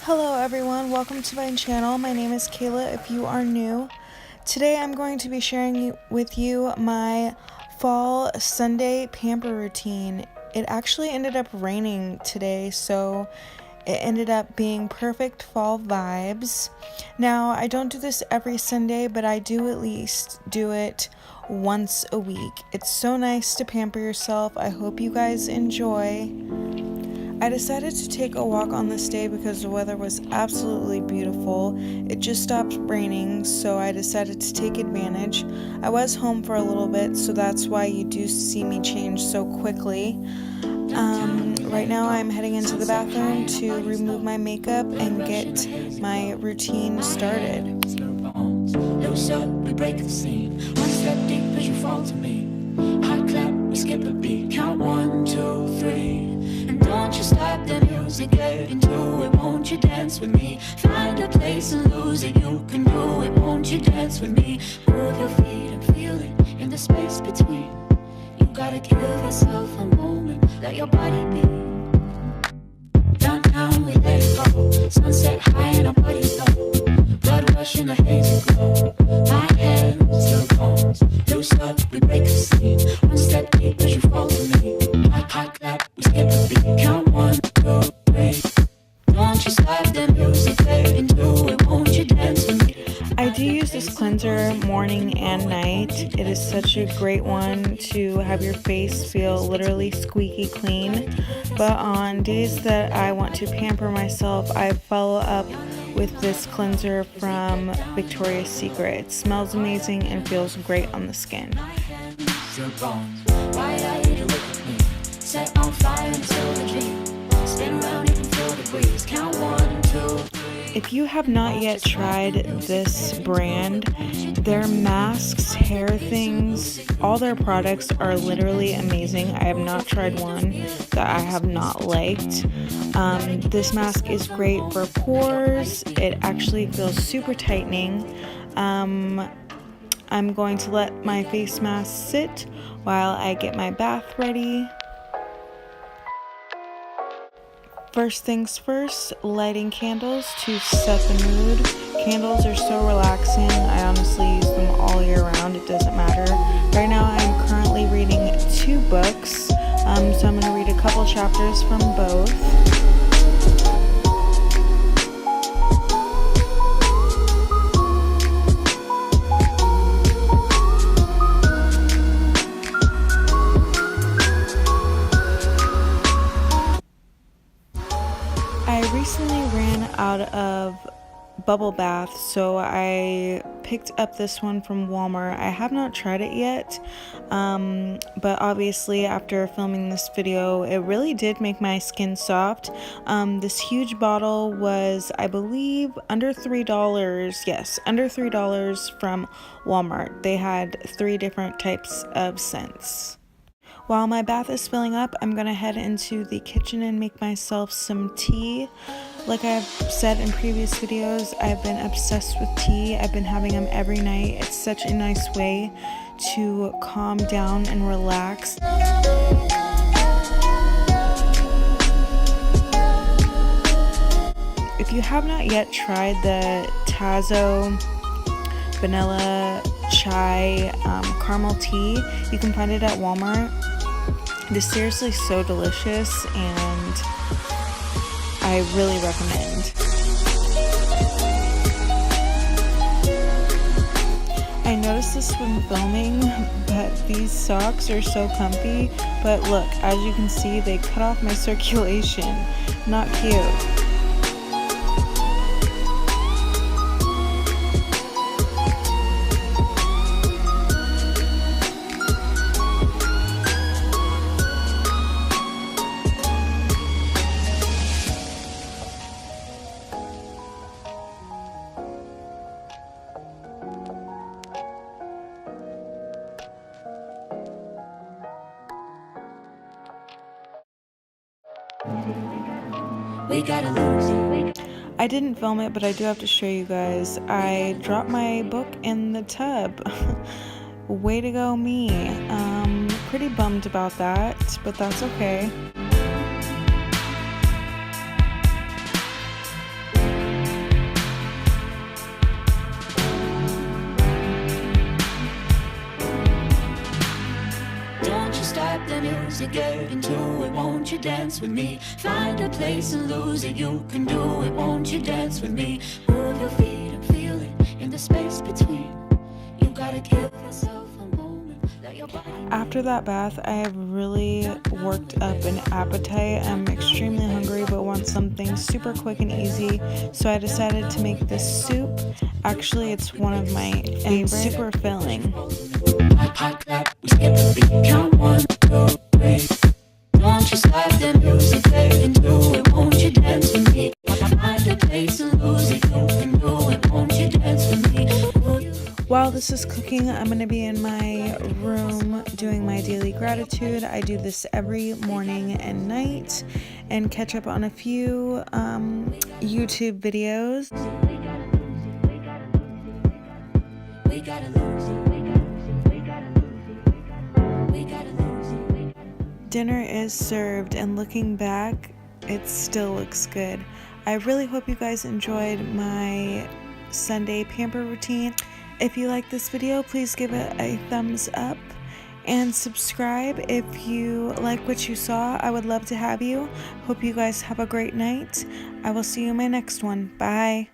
Hello everyone, welcome to my channel. My name is Kayla if you are new. Today I'm going to be sharing with you my fall Sunday pamper routine. It actually ended up raining today, so it ended up being perfect fall vibes. Now, I don't do this every Sunday, but I do at least do it once a week. It's so nice to pamper yourself. I hope you guys enjoy. I decided to take a walk on this day because the weather was absolutely beautiful. It just stopped raining, so I decided to take advantage. I was home for a little bit, so that's why you do see me change so quickly. Right now I'm heading into the bathroom to remove my makeup and get my routine started. Loose up, we break the scene. One step deep as you fall to me. Hot clap, we skip a beat. Count 1, 2, 3. And don't you stop the music, get into it. Won't you dance with me? Find a place and lose it. You can do it. Won't you dance with me? Move your feet and feel it in the space between. You gotta give yourself a moment. Let your body be. Downtown, we let it go. Sunset high and our bodies low. Blood rush in a hazy glow. My hands, your bones. Loose up, we break the scene. One step deep as you fall to me. Hot clap, we skip a beat. Count 1, 2, 3. Don't you stop the music, get into it. Won't you dance with me? I do use this cleanser morning and night. It is such a great one to have your face feel literally squeaky clean. But on days that I want to pamper myself, I follow up with this cleanser from Victoria's Secret. It smells amazing and feels great on the skin. Your bones. Why are you to look at me? Set on fire until the dream. Spin around, you can feel the breeze. Count 1, 2, 3. If you have not yet tried this brand, their masks, hair things, all their products are literally amazing. I have not tried one that I have not liked. This mask is great for pores. It actually feels super tightening. I'm going to let my face mask sit while I get my bath ready. First things first, lighting candles to set the mood. Candles are so relaxing. I honestly use them all year round. It doesn't matter. Right now I'm currently reading 2 books, so I'm going to read a couple chapters from both. I recently ran out of bubble bath, so I picked up this one from Walmart. I have not tried it yet, but obviously after filming this video, it really did make my skin soft. This huge bottle was, I believe, under $3. Yes, under $3 from Walmart. They had 3 different types of scents. While my bath is filling up, I'm going to head into the kitchen and make myself some tea. Like I've said in previous videos, I've been obsessed with tea. I've been having them every night. It's such a nice way to calm down and relax. If you have not yet tried the Tazo vanilla chai caramel tea, you can find it at Walmart. It is seriously so delicious and I really recommend. I noticed this when filming, but these socks are so comfy. But look, as you can see, they cut off my circulation. Not cute. We gotta lose it. I didn't film it, but I do have to show you guys. I dropped my book in the tub. Way to go me. Pretty bummed about that, but that's okay. to get into it, won't you dance with me? Find a place and lose it, you can do it, won't you dance with me? Move your feet and feel it in the space between. You gotta give yourself a moment, let your body. After that bath, I have really worked up an appetite. I'm extremely hungry but want something super quick and easy, so I decided to make this soup. Actually, it's one of my favorites. Super filling. Hot clap, we skip a beat, count 1, 2, 3. Don't you stop the music, get into it, won't you dance with me? Find a place and lose it, you can do it, won't you dance with me? While this is cooking, I'm going to be in my room doing my daily gratitude. I do this every morning and night, and catch up on a few YouTube videos. We gotta lose it, we gotta lose it, we gotta lose it, we gotta lose it. Dinner is served, and looking back, it still looks good. I really hope you guys enjoyed my Sunday pamper routine. If you like this video, please give it a thumbs up and subscribe if you like what you saw. I would love to have you. Hope you guys have a great night. I will see you in my next one. Bye.